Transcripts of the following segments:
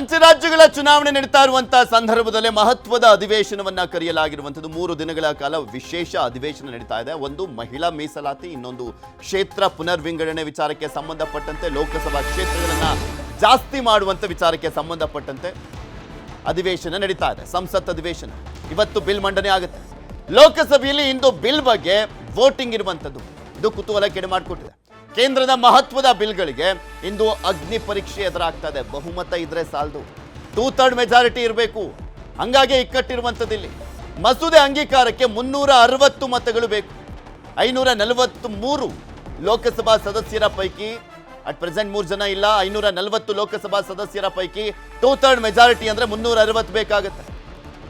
ಪಂಚರಾಜ್ಯಗಳ ಚುನಾವಣೆ ನಡೀತಾ ಇರುವಂತಹ ಸಂದರ್ಭದಲ್ಲಿ ಮಹತ್ವದ ಅಧಿವೇಶನವನ್ನ ಕರೆಯಲಾಗಿರುವಂತದ್ದು 3 ದಿನಗಳ ಕಾಲ ವಿಶೇಷ ಅಧಿವೇಶನ ನಡೀತಾ ಇದೆ. ಒಂದು ಮಹಿಳಾ ಮೀಸಲಾತಿ, ಇನ್ನೊಂದು ಕ್ಷೇತ್ರ ಪುನರ್ವಿಂಗಡಣೆ ವಿಚಾರಕ್ಕೆ ಸಂಬಂಧಪಟ್ಟಂತೆ, ಲೋಕಸಭಾ ಕ್ಷೇತ್ರಗಳನ್ನ ಜಾಸ್ತಿ ಮಾಡುವಂತ ವಿಚಾರಕ್ಕೆ ಸಂಬಂಧಪಟ್ಟಂತೆ ಅಧಿವೇಶನ ನಡೀತಾ ಇದೆ. ಸಂಸತ್ ಅಧಿವೇಶನ ಇವತ್ತು ಬಿಲ್ ಮಂಡನೆ ಆಗುತ್ತೆ. ಲೋಕಸಭೆಯಲ್ಲಿ ಇಂದು ಬಿಲ್ ಬಗ್ಗೆ ವೋಟಿಂಗ್ ಇರುವಂತದ್ದು, ಇದು ಕುತೂಹಲ ಕೆಡೆ ಮಾಡಿಕೊಟ್ಟಿದೆ. ಕೇಂದ್ರದ ಮಹತ್ವದ ಬಿಲ್ಗಳಿಗೆ ಇಂದು ಅಗ್ನಿ ಪರೀಕ್ಷೆ ಎದುರಾಗ್ತಾ ಇದೆ. ಬಹುಮತ ಇದ್ರೆ ಸಾಲದು, 2/3 ಮೆಜಾರಿಟಿ ಇರಬೇಕು. ಹಂಗಾಗಿ ಇಕ್ಕಟ್ಟಿರುವಂಥದ್ದು ಇಲ್ಲಿ. ಮಸೂದೆ ಅಂಗೀಕಾರಕ್ಕೆ 360 ಮತಗಳು ಬೇಕು. 543 ಲೋಕಸಭಾ ಸದಸ್ಯರ ಪೈಕಿ ಅಟ್ ಪ್ರೆಸೆಂಟ್ 3 ಜನ ಇಲ್ಲ. 540 ಲೋಕಸಭಾ ಸದಸ್ಯರ ಪೈಕಿ 2/3 ಮೆಜಾರಿಟಿ ಅಂದ್ರೆ 360 ಬೇಕಾಗುತ್ತೆ.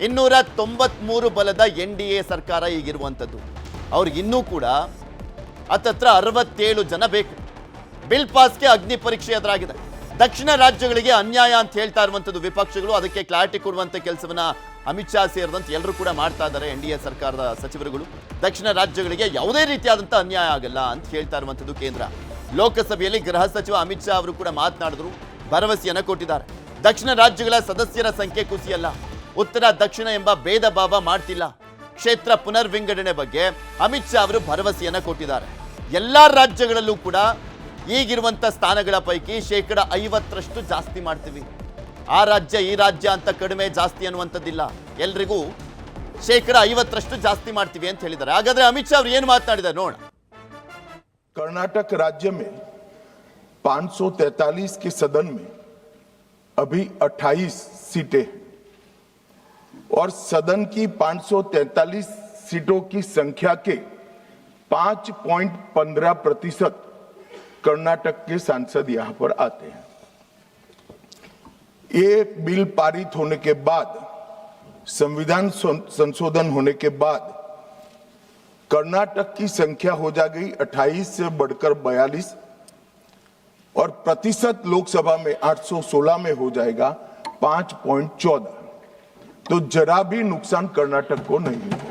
293 ಬಲದ NDA ಸರ್ಕಾರ ಈಗಿರುವಂಥದ್ದು. ಅವ್ರಿಗೆ ಇನ್ನೂ ಕೂಡ ಹತ್ತತ್ರ 67 ಜನ ಬೇಕು. ಬಿಲ್ ಪಾಸ್ಗೆ ಅಗ್ನಿ ಪರೀಕ್ಷೆ ಎದುರಾಗಿದೆ. ದಕ್ಷಿಣ ರಾಜ್ಯಗಳಿಗೆ ಅನ್ಯಾಯ ಅಂತ ಹೇಳ್ತಾ ಇರುವಂಥದ್ದು ವಿಪಕ್ಷಗಳು. ಅದಕ್ಕೆ ಕ್ಲಾರಿಟಿ ಕೊಡುವಂಥ ಕೆಲಸವನ್ನ ಅಮಿತ್ ಶಾ ಸೇರಿದಂತೆ ಎಲ್ಲರೂ ಕೂಡ ಮಾಡ್ತಾ ಇದ್ದಾರೆ. NDA ಸರ್ಕಾರದ ಸಚಿವರುಗಳು ದಕ್ಷಿಣ ರಾಜ್ಯಗಳಿಗೆ ಯಾವುದೇ ರೀತಿಯಾದಂಥ ಅನ್ಯಾಯ ಆಗಲ್ಲ ಅಂತ ಹೇಳ್ತಾ ಇರುವಂಥದ್ದು ಕೇಂದ್ರ. ಲೋಕಸಭೆಯಲ್ಲಿ ಗೃಹ ಸಚಿವ ಅಮಿತ್ ಶಾ ಅವರು ಕೂಡ ಮಾತನಾಡಿದ್ರು, ಭರವಸೆಯನ್ನು ಕೊಟ್ಟಿದ್ದಾರೆ. ದಕ್ಷಿಣ ರಾಜ್ಯಗಳ ಸದಸ್ಯರ ಸಂಖ್ಯೆ ಕುಸಿಯಲ್ಲ, ಉತ್ತರ ದಕ್ಷಿಣ ಎಂಬ ಭೇದ ಭಾವ ಮಾಡ್ತಿಲ್ಲ. ಕ್ಷೇತ್ರ ಪುನರ್ವಿಂಗಡಣೆ ಬಗ್ಗೆ ಅಮಿತ್ ಶಾ ಅವರು ಭರವಸೆಯನ್ನ ಕೊಟ್ಟಿದ್ದಾರೆ. ಎಲ್ಲಾ ರಾಜ್ಯಗಳಲ್ಲೂ ಕೂಡ ಈಗಿರುವಂತ ಸ್ಥಾನಗಳ ಪೈಕಿ 50% ಜಾಸ್ತಿ ಮಾಡ್ತೀವಿ. ಆ ರಾಜ್ಯ ಈ ರಾಜ್ಯ ಅಂತ ಕಡಿಮೆ ಜಾಸ್ತಿ ಅನ್ನುವಂಥದ್ದಿಲ್ಲ, ಎಲ್ರಿಗೂ 50% ಜಾಸ್ತಿ ಮಾಡ್ತೀವಿ ಅಂತ ಹೇಳಿದ್ದಾರೆ. ಹಾಗಾದ್ರೆ ಅಮಿತ್ ಶಾ ಅವರು ಏನು ಮಾತನಾಡಿದ್ದಾರೆ ನೋಡೋಣ. कर्नाटक राज्य में 543 के सदन में अभी 28 सीटें और सदन की 543 सीटों की संख्या के 5.15% कर्नाटक के सांसद यहां पर आते हैं. ये बिल पारित होने के बाद, संविधान संशोधन होने के बाद कर्नाटक की संख्या हो जाएगी 28 से बढ़कर 42 और प्रतिशत लोकसभा में 816 में हो जाएगा 5.14. तो जरा भी नुकसान कर्नाटक को नहीं होगा.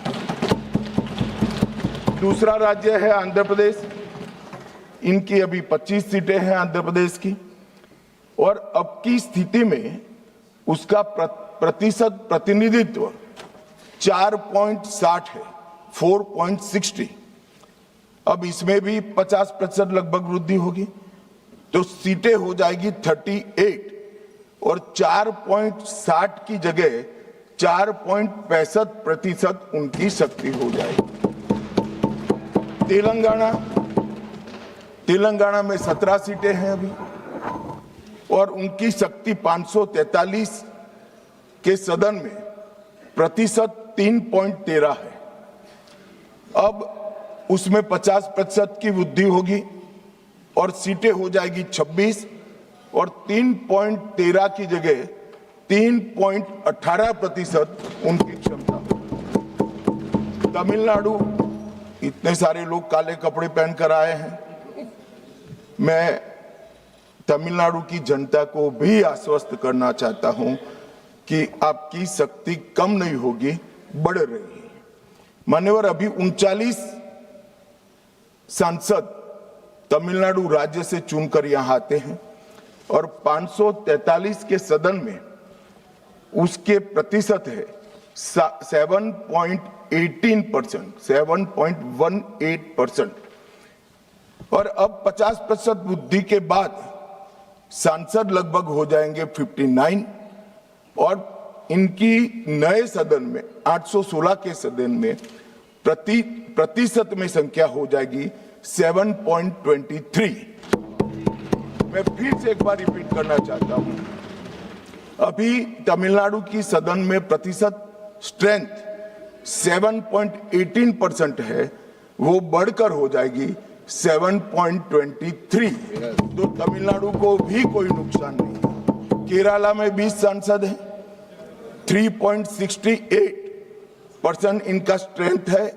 दूसरा राज्य है आंध्र प्रदेश. इनकी अभी 25 सीटें हैं आंध्र प्रदेश की और अब की स्थिति में उसका प्रतिशत प्रतिनिधित्व 4.60 है, 4.60. अब इसमें भी 50% लगभग वृद्धि होगी, तो सीटें हो जाएगी 38 और 4.60 की जगह 4.65% उनकी शक्ति हो जाएगी. तेलंगाना में 17 सीटें हैं अभी और उनकी शक्ति 543 के सदन में प्रतिशत 3.13 है. अब उसमें 50% की वृद्धि होगी और सीटें हो जाएगी 26 और 3.13 की जगह 3.18% उनकी क्षमता. तमिलनाडु, इतने सारे लोग काले कपड़े पहनकर आए हैं. मैं तमिलनाडु की जनता को भी आश्वस्त करना चाहता हूं कि आपकी शक्ति कम नहीं होगी, बढ़ रही है. मान्यवर, अभी 39 सांसद तमिलनाडु राज्य से चुनकर यहां आते हैं और 543 के सदन में उसके प्रतिशत है 7.18% और अब 50% वृद्धि के बाद सांसद लगभग हो जाएंगे 59 और इनकी नए सदन में 816 के सदन में प्रतिशत में संख्या हो जाएगी 7.23. मैं फिर से एक बार रिपीट करना चाहता हूं, अभी तमिलनाडु की सदन में प्रतिशत स्ट्रेंथ 7.18% है, वो बढ़कर हो जाएगी 7.23. तो तमिलनाडु को भी कोई नुकसान नहीं. केरला में 20 सांसद हैं, 3.68% इनका स्ट्रेंथ है.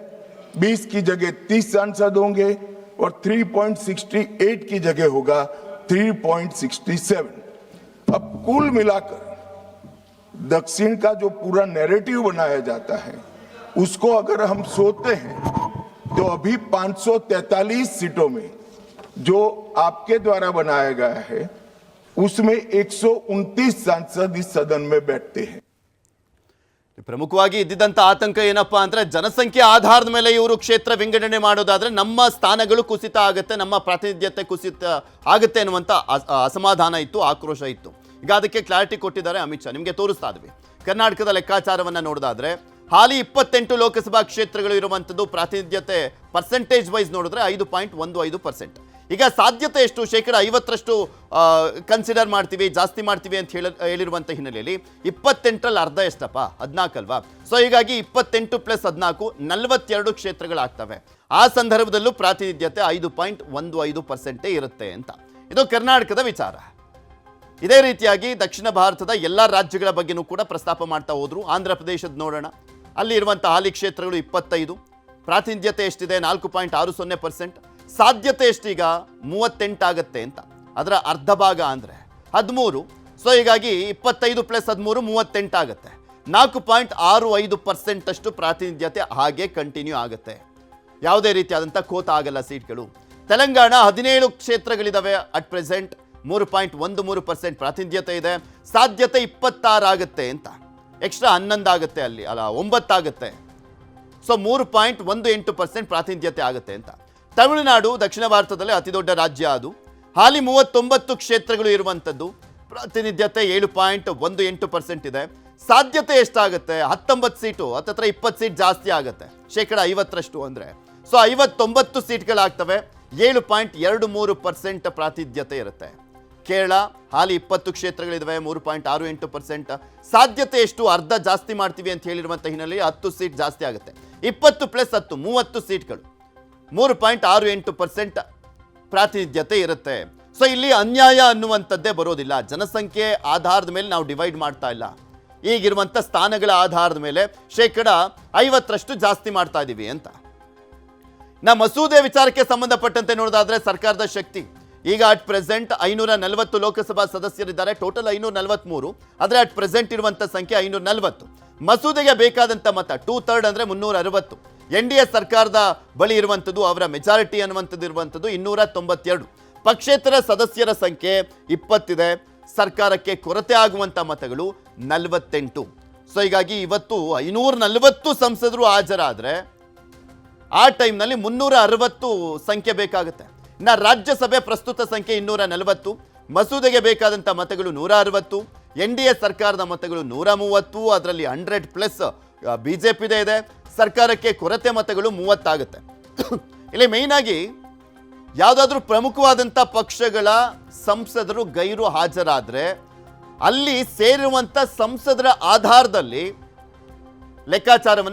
20 की जगह 30 सांसद होंगे और 3.68 की जगह होगा 3.67. अब कुल मिलाकर दक्षिण का जो पूरा नैरेटिव बनाया जाता है उसको अगर हम सोचते हैं तो अभी 543 सीटों में जो आपके द्वारा बनाया गया है उसमें 129 सांसद इस सदन में बैठते हैं। ಪ್ರಮುಖವಾಗಿ ಇದ್ದಿದ್ದಂಥ ಆತಂಕ ಏನಪ್ಪಾ ಅಂದ್ರೆ ಜನಸಂಖ್ಯೆ ಆಧಾರದ ಮೇಲೆ ಇವರು ಕ್ಷೇತ್ರ ವಿಂಗಡಣೆ ಮಾಡೋದಾದ್ರೆ ನಮ್ಮ ಸ್ಥಾನಗಳು ಕುಸಿತ ಆಗುತ್ತೆ, ನಮ್ಮ ಪ್ರಾತಿನಿಧ್ಯತೆ ಕುಸಿತ ಆಗುತ್ತೆ ಅನ್ನುವಂಥ ಅಸಮಾಧಾನ ಇತ್ತು, ಆಕ್ರೋಶ ಇತ್ತು. ಈಗ ಅದಕ್ಕೆ ಕ್ಲಾರಿಟಿ ಕೊಟ್ಟಿದ್ದಾರೆ ಅಮಿತ್ ಶಾ. ನಿಮಗೆ ತೋರಿಸ್ತಾ ಇದ್ವಿ ಕರ್ನಾಟಕದ ಲೆಕ್ಕಾಚಾರವನ್ನ ನೋಡೋದಾದ್ರೆ ಹಾಲಿ 28 ಲೋಕಸಭಾ ಕ್ಷೇತ್ರಗಳು ಇರುವಂಥದ್ದು ಪ್ರಾತಿನಿಧ್ಯತೆ ಪರ್ಸೆಂಟೇಜ್ ವೈಸ್ ನೋಡಿದ್ರೆ 5.15%. ಈಗ ಸಾಧ್ಯತೆ ಎಷ್ಟು? 50% ಕನ್ಸಿಡರ್ ಮಾಡ್ತೀವಿ, ಜಾಸ್ತಿ ಮಾಡ್ತೀವಿ ಅಂತ ಹೇಳಿರುವಂಥ ಹಿನ್ನೆಲೆಯಲ್ಲಿ 28ರಲ್ಲಿ ಅರ್ಧ ಎಷ್ಟಪ್ಪ? 14 ಅಲ್ವಾ? ಸೊ ಹೀಗಾಗಿ 28 + 14 42 ಕ್ಷೇತ್ರಗಳಾಗ್ತವೆ. ಆ ಸಂದರ್ಭದಲ್ಲೂ ಪ್ರಾತಿನಿಧ್ಯತೆ 5.15% ಇರುತ್ತೆ ಅಂತ. ಇದು ಕರ್ನಾಟಕದ ವಿಚಾರ. ಇದೇ ರೀತಿಯಾಗಿ ದಕ್ಷಿಣ ಭಾರತದ ಎಲ್ಲ ರಾಜ್ಯಗಳ ಬಗ್ಗೆನೂ ಕೂಡ ಪ್ರಸ್ತಾಪ ಮಾಡ್ತಾ ಹೋದ್ರು. ಆಂಧ್ರ ಪ್ರದೇಶದ ನೋಡೋಣ, ಅಲ್ಲಿ ಇರುವಂಥ ಹಾಲಿ ಕ್ಷೇತ್ರಗಳು 25, ಪ್ರಾತಿನಿಧ್ಯತೆ ಎಷ್ಟಿದೆ? 4.60%. ಸಾಧ್ಯತೆ ಎಷ್ಟೀಗ? 38 ಆಗುತ್ತೆ ಅಂತ. ಅದರ ಅರ್ಧ ಭಾಗ ಅಂದರೆ 13. ಸೊ ಹೀಗಾಗಿ 25 + 13 38 ಆಗುತ್ತೆ. 4.65% ಅಷ್ಟು ಪ್ರಾತಿನಿಧ್ಯತೆ ಹಾಗೆ ಕಂಟಿನ್ಯೂ ಆಗುತ್ತೆ. ಯಾವುದೇ ರೀತಿಯಾದಂಥ ಖೋತ ಆಗಲ್ಲ ಸೀಟ್ಗಳು. ತೆಲಂಗಾಣ 17 ಕ್ಷೇತ್ರಗಳಿದ್ದಾವೆ ಅಟ್ ಪ್ರೆಸೆಂಟ್, 3.13% ಪ್ರಾತಿನಿಧ್ಯತೆ ಇದೆ. ಸಾಧ್ಯತೆ 26 ಆಗುತ್ತೆ ಅಂತ, ಎಕ್ಸ್ಟ್ರಾ 11 ಆಗುತ್ತೆ, ಅಲ್ಲಿ ಅಲ್ಲ 9 ಆಗುತ್ತೆ. ಸೊ 3.18% ಪ್ರಾತಿನಿಧ್ಯತೆ ಆಗುತ್ತೆ ಅಂತ. ತಮಿಳುನಾಡು ದಕ್ಷಿಣ ಭಾರತದಲ್ಲಿ ಅತಿ ದೊಡ್ಡ ರಾಜ್ಯ, ಅದು ಹಾಲಿ 39 ಕ್ಷೇತ್ರಗಳು ಇರುವಂಥದ್ದು, ಪ್ರಾತಿನಿಧ್ಯತೆ 7.18% ಇದೆ. ಸಾಧ್ಯತೆ ಎಷ್ಟಾಗುತ್ತೆ? 19 ಸೀಟು, ಹತ್ತತ್ರ 20 ಸೀಟ್ ಜಾಸ್ತಿ ಆಗುತ್ತೆ, 50% ಅಂದರೆ. ಸೊ 59 ಸೀಟ್ಗಳಾಗ್ತವೆ, 7.23% ಪ್ರಾತಿನಿಧ್ಯತೆ ಇರುತ್ತೆ. ಕೇರಳ ಹಾಲಿ 20 ಕ್ಷೇತ್ರಗಳಿದ್ದಾವೆ, 3.68%. ಸಾಧ್ಯತೆ ಎಷ್ಟು? ಅರ್ಧ ಜಾಸ್ತಿ ಮಾಡ್ತೀವಿ ಅಂತ ಹೇಳಿರುವಂಥ ಹಿನ್ನೆಲೆಯಲ್ಲಿ 10 ಸೀಟ್ ಜಾಸ್ತಿ ಆಗುತ್ತೆ. 20 + 10 30 ಸೀಟ್ಗಳು, 3.68% ಪ್ರಾತಿನಿಧ್ಯತೆ ಇರುತ್ತೆ. ಸೊ ಇಲ್ಲಿ ಅನ್ಯಾಯ ಅನ್ನುವಂಥದ್ದೇ ಬರೋದಿಲ್ಲ. ಜನಸಂಖ್ಯೆ ಆಧಾರದ ಮೇಲೆ ನಾವು ಡಿವೈಡ್ ಮಾಡ್ತಾ ಇಲ್ಲ, ಈಗಿರುವಂಥ ಸ್ಥಾನಗಳ ಆಧಾರದ ಮೇಲೆ 50% ಜಾಸ್ತಿ ಮಾಡ್ತಾ ಇದ್ದೀವಿ ಅಂತ. ಮಸೂದೆ ವಿಚಾರಕ್ಕೆ ಸಂಬಂಧಪಟ್ಟಂತೆ ನೋಡೋದಾದ್ರೆ ಸರ್ಕಾರದ ಶಕ್ತಿ ಈಗ ಅಟ್ ಪ್ರೆಸೆಂಟ್ 540 ಲೋಕಸಭಾ ಸದಸ್ಯರಿದ್ದಾರೆ, ಟೋಟಲ್ 543. ಆದರೆ ಅಟ್ ಪ್ರೆಸೆಂಟ್ ಇರುವಂಥ ಸಂಖ್ಯೆ 540. ಮಸೂದೆಗೆ ಬೇಕಾದಂಥ ಮತ 2/3 ಅಂದರೆ 360. NDA ಸರ್ಕಾರದ ಬಳಿ ಇರುವಂಥದ್ದು, ಅವರ ಮೆಜಾರಿಟಿ ಅನ್ನುವಂಥದ್ದು ಇರುವಂಥದ್ದು 292. ಪಕ್ಷೇತರ ಸದಸ್ಯರ ಸಂಖ್ಯೆ 20 ಇದೆ. ಸರ್ಕಾರಕ್ಕೆ ಕೊರತೆ ಆಗುವಂಥ ಮತಗಳು 48. ಸೊ ಹೀಗಾಗಿ ಇವತ್ತು 540 ಸಂಸದರು ಹಾಜರಾದರೆ ಆ ಟೈಮ್ನಲ್ಲಿ 360 ಸಂಖ್ಯೆ ಬೇಕಾಗುತ್ತೆ. ಇನ್ನು ರಾಜ್ಯಸಭೆ ಪ್ರಸ್ತುತ ಸಂಖ್ಯೆ 240, ಮಸೂದೆಗೆ ಬೇಕಾದಂಥ ಮತಗಳು 160, NDA ಸರ್ಕಾರದ ಮತಗಳು 130, ಅದರಲ್ಲಿ 100+ BJPದೇ ಇದೆ. ಸರ್ಕಾರಕ್ಕೆ ಕೊರತೆ ಮತಗಳು 30 ಆಗುತ್ತೆ. ಇಲ್ಲಿ ಮೇಯ್ನ್ ಆಗಿ ಯಾವುದಾದ್ರೂ ಪ್ರಮುಖವಾದಂಥ ಪಕ್ಷಗಳ ಸಂಸದರು ಗೈರು ಹಾಜರಾದರೆ ಅಲ್ಲಿ ಸೇರಿರುವಂಥ ಸಂಸದರ ಆಧಾರದಲ್ಲಿ ಲೆಕ್ಕಾಚಾರವನ್ನು